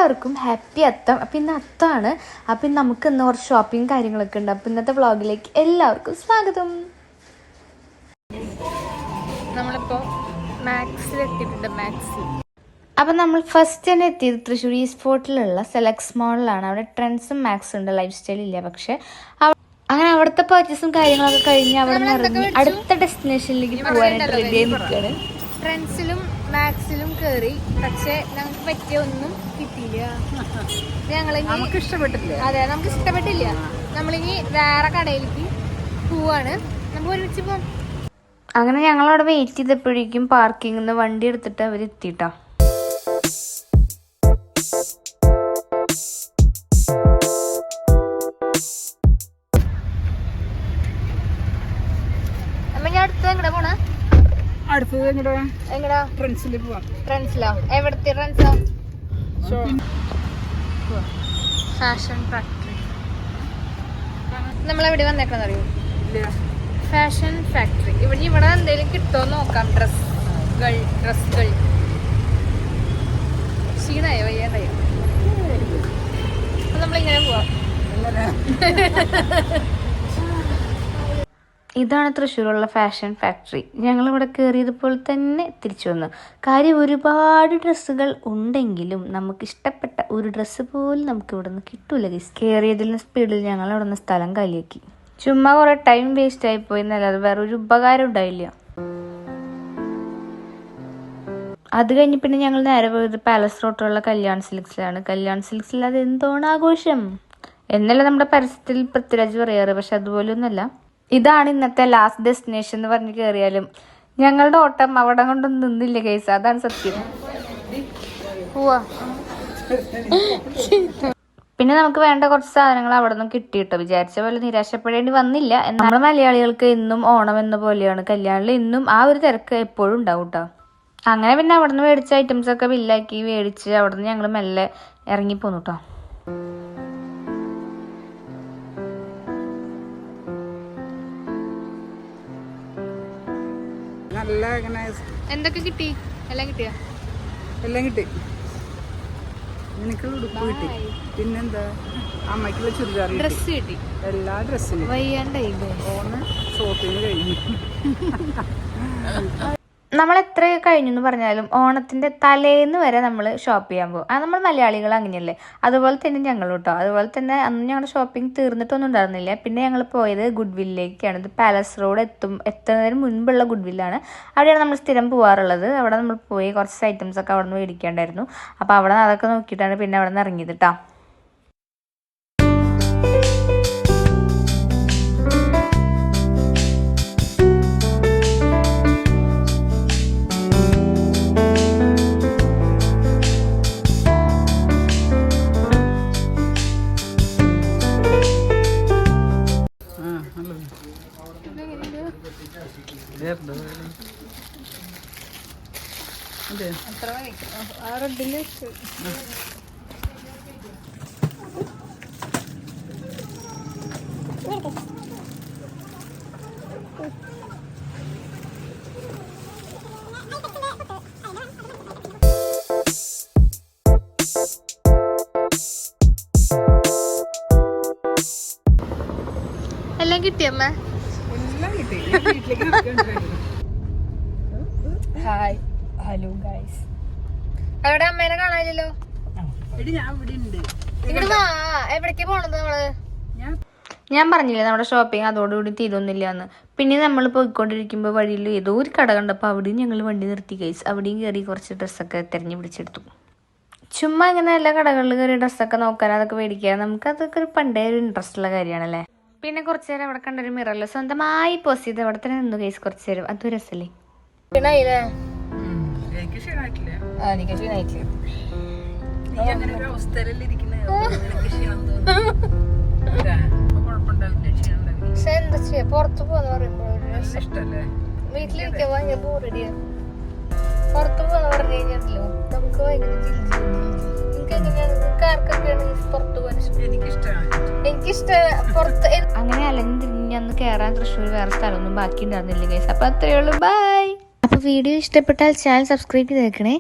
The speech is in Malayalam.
എല്ലാവർക്കും ഹാപ്പി അത്തം. അപ്പം ഇന്ന് അത്തമാണ്. അപ്പം നമുക്ക് ഇന്ന് കുറച്ച് ഷോപ്പിംഗ് കാര്യങ്ങളൊക്കെ ഉണ്ട്. അപ്പം ഇന്നത്തെ വ്ളോഗിലേക്ക് എല്ലാവർക്കും സ്വാഗതം. നമ്മളിപ്പോൾ മാക്സിലെത്തിയിട്ടുണ്ട്. അപ്പം നമ്മൾ ഫസ്റ്റ് തന്നെ എത്തിയത് തൃശ്ശൂർ ഈസ്റ്റ് ഫോർട്ടിലുള്ള സെലക്സ് മോളിലാണ്. അവിടെ ട്രെൻഡ്സും മാക്സും ഉണ്ട്, ലൈഫ് സ്റ്റൈൽ ഇല്ല. പക്ഷേ അങ്ങനെ അവിടുത്തെ പർച്ചേസും കാര്യങ്ങളൊക്കെ കഴിഞ്ഞ് അവിടെ നിന്ന് ഇറങ്ങി അടുത്ത ഡെസ്റ്റിനേഷനിലേക്ക് പോകാനായിട്ട് റെഡി ആയി നിൽക്കുകയാണ്. ട്രെൻഡ്സിലും മാക്സിലും കയറി, പക്ഷെ ഞങ്ങൾക്ക് പറ്റിയ ഒന്നും കിട്ടിയില്ല. നമുക്ക് ഇഷ്ടപ്പെട്ടില്ല. അതെ, നമുക്ക് ഇഷ്ടപ്പെട്ടില്ല. നമ്മളിനി വേറെ കടയിലേക്ക് പോവാണ്. നമുക്ക് ഒരുമിച്ച് പോവാം. അങ്ങനെ ഞങ്ങളവിടെ വെയിറ്റ് ചെയ്തപ്പോഴേക്കും പാർക്കിങ്ങിൽ നിന്ന് വണ്ടി എടുത്തിട്ട് അവർ എത്തിയിട്ടാ. Fashion factory. നമ്മളെവിടെ വന്നേക്കാന്ന് അറിയോ? Fashion factory. ഇവിടെ എന്തെങ്കിലും കിട്ടുമോ നോക്കാം. ഡ്രസ്സുകൾ ക്ഷീണായോ വയ്യാണ്ടായോ? അപ്പൊ നമ്മളിങ്ങനെ പോവാം. ഇതാണ് തൃശ്ശൂരുള്ള ഫാഷൻ ഫാക്ടറി. ഞങ്ങളിവിടെ കയറിയതുപോലെ തന്നെ തിരിച്ചു വന്നു. കാര്യം ഒരുപാട് ഡ്രസ്സുകൾ ഉണ്ടെങ്കിലും നമുക്ക് ഇഷ്ടപ്പെട്ട ഒരു ഡ്രസ്സ് പോലും നമുക്ക് ഇവിടെ നിന്ന് കിട്ടൂല. കയറിയതിലും സ്പീഡിൽ ഞങ്ങൾ ഇവിടെ നിന്ന് സ്ഥലം കാലിയാക്കി. ചുമ്മാ കുറേ ടൈം വേസ്റ്റ് ആയിപ്പോയി എന്നല്ലാതെ വേറെ ഒരു ഉപകാരം ഉണ്ടായില്ല. അത് കഴിഞ്ഞ് പിന്നെ ഞങ്ങൾ നേരെ പോയത് പാലസ് റോട്ടിലുള്ള കല്യാൺ സിൽക്സിലാണ്. കല്യാൺ സിൽക്സിൽ അത് എന്തോണ് ആഘോഷം എന്നല്ല നമ്മുടെ പരസ്യത്തിൽ പൃഥ്വിരാജ് പറയാറ്. പക്ഷെ അതുപോലെ ഒന്നല്ല. ഇതാണ് ഇന്നത്തെ ലാസ്റ്റ് ഡെസ്റ്റിനേഷൻ എന്ന് പറഞ്ഞ് കയറിയാലും ഞങ്ങളുടെ ഓട്ടം അവിടെ കൊണ്ടൊന്നും നിന്നില്ല കേസ്. അതാണ് സത്യം. പിന്നെ നമുക്ക് വേണ്ട കുറച്ച് സാധനങ്ങൾ അവിടെ നിന്നും കിട്ടിയിട്ടോ. വിചാരിച്ച പോലെ നിരാശപ്പെടേണ്ടി വന്നില്ല. നമ്മൾ മലയാളികൾക്ക് എന്നും ഓണം എന്ന പോലെയാണ്. കല്യാണിൽ ഇന്നും ആ ഒരു തിരക്ക് എപ്പോഴും ഉണ്ടാവും കേട്ടോ. അങ്ങനെ പിന്നെ അവിടെ നിന്ന് മേടിച്ച ഐറ്റംസ് ഒക്കെ ബില്ലാക്കി മേടിച്ച് അവിടെ നിന്ന് ഞങ്ങൾ മെല്ലെ ഇറങ്ങിപ്പോന്നു കേട്ടോ. എന്തൊക്കെ കിട്ടി? എല്ലാം കിട്ടിയാ? എല്ലാം കിട്ടി. എനിക്കുള്ള ഉടുപ്പ് കിട്ടി. പിന്നെന്താ, അമ്മയ്ക്കുള്ള ചുരിദാർ, ഡ്രസ് കിട്ടി. എല്ലാ ഡ്രസ്സിനും വയ്യാണ്ടായി. ഷോപ്പിങ് കഴിഞ്ഞു. നമ്മൾ എത്ര കഴിഞ്ഞെന്ന് പറഞ്ഞാലും ഓണത്തിന്റെ തലേന്ന് വരെ നമ്മൾ ഷോപ്പ് ചെയ്യാൻ പോകും. അത് നമ്മൾ മലയാളികൾ അങ്ങനെയല്ലേ. അതുപോലെ തന്നെ ഞങ്ങൾ കേട്ടോ. അതുപോലെ തന്നെ അന്ന് ഞങ്ങളുടെ ഷോപ്പിംഗ് തീർന്നിട്ടൊന്നും ഉണ്ടായിരുന്നില്ല. പിന്നെ ഞങ്ങൾ പോയത് ഗുഡ് വില്ലിലേക്കാണ്. ഇത് പാലസ് റോഡ് എത്തുന്നതിന് മുൻപുള്ള ഗുഡ് വില്ലാണ്. അവിടെയാണ് നമ്മൾ സ്ഥിരം പോകാറുള്ളത്. അവിടെ നമ്മൾ പോയി കുറച്ച് ഐറ്റംസ് ഒക്കെ അവിടെ നിന്ന് മേടിക്കേണ്ടായിരുന്നു. അപ്പോൾ അവിടെ നിന്ന് അതൊക്കെ നോക്കിയിട്ടാണ് പിന്നെ അവിടെ നിന്ന് ഇറങ്ങിയത് കേട്ടോ. എല്ലാം കിട്ടിയമ്മ? Hi, hello guys. അവിടെ അമ്മേനെ കാണാനില്ലല്ലോ. എവിടേക്ക് പോണത് നമ്മള്? ഞാൻ പറഞ്ഞില്ലേ നമ്മുടെ ഷോപ്പിംഗ് അതോടുകൂടി തീരൊന്നുമില്ല എന്ന്. പിന്നെ നമ്മൾ പോയിക്കൊണ്ടിരിക്കുമ്പോൾ വഴിയിൽ ഏതോ ഒരു കട കണ്ടപ്പോൾ അവിടെയും ഞങ്ങൾ വണ്ടി നിർത്തി ഗൈസ്. അവിടെയും കയറി കുറച്ച് ഡ്രസ്സൊക്കെ തിരഞ്ഞു പിടിച്ചെടുത്തു. ചുമ്മാ ഇങ്ങനെ എല്ലാ കടകളിൽ കയറി ഡ്രസ്സൊക്കെ നോക്കാൻ, അതൊക്കെ മേടിക്കാൻ നമുക്കതൊക്കെ ഒരു പണ്ടേ ഒരു ഇൻട്രസ്റ്റ് ഉള്ള കാര്യമാണല്ലേ. പിന്നെ കുറച്ചു നേരം അവിടെ കണ്ടൊരു മിററിൽ സ്വന്തമായി പോസ്റ്റ് ചെയ്ത് അവിടെ തന്നെ നിന്നു ഗൈസ് കുറച്ചു നേരം. അതൊരു രസല്ലേ. എന്താ ചെയ്യാ, പുറത്തു പോന്ന് പറയുമ്പോ വീട്ടിലിരിക്കാൻ ഭയങ്കര ബോറടിയാണ്. പുറത്തു പോന്ന് പറഞ്ഞു കഴിഞ്ഞാലോ നമുക്ക് ഭയങ്കര നിങ്ങൾക്ക് എങ്ങനെയാണ്? നിങ്ങൾക്ക് ആർക്കൊക്കെയാണ് പുറത്തു പോകാൻ ഇഷ്ടം? എനിക്കിഷ്ടം പുറത്ത്. അങ്ങനെ അലഞ്ഞിരിഞ്ഞന്ന് കയറാൻ തൃശ്ശൂർ വേറെ സ്ഥലമൊന്നും ബാക്കി ഉണ്ടായിരുന്നില്ല ഗൈസ്. അപ്പൊ അത്രയേ ഉള്ളൂ. ബൈ. അപ്പൊ വീഡിയോ ഇഷ്ടപ്പെട്ടാൽ ചാനൽ സബ്സ്ക്രൈബ് ചെയ്തേക്കണേ.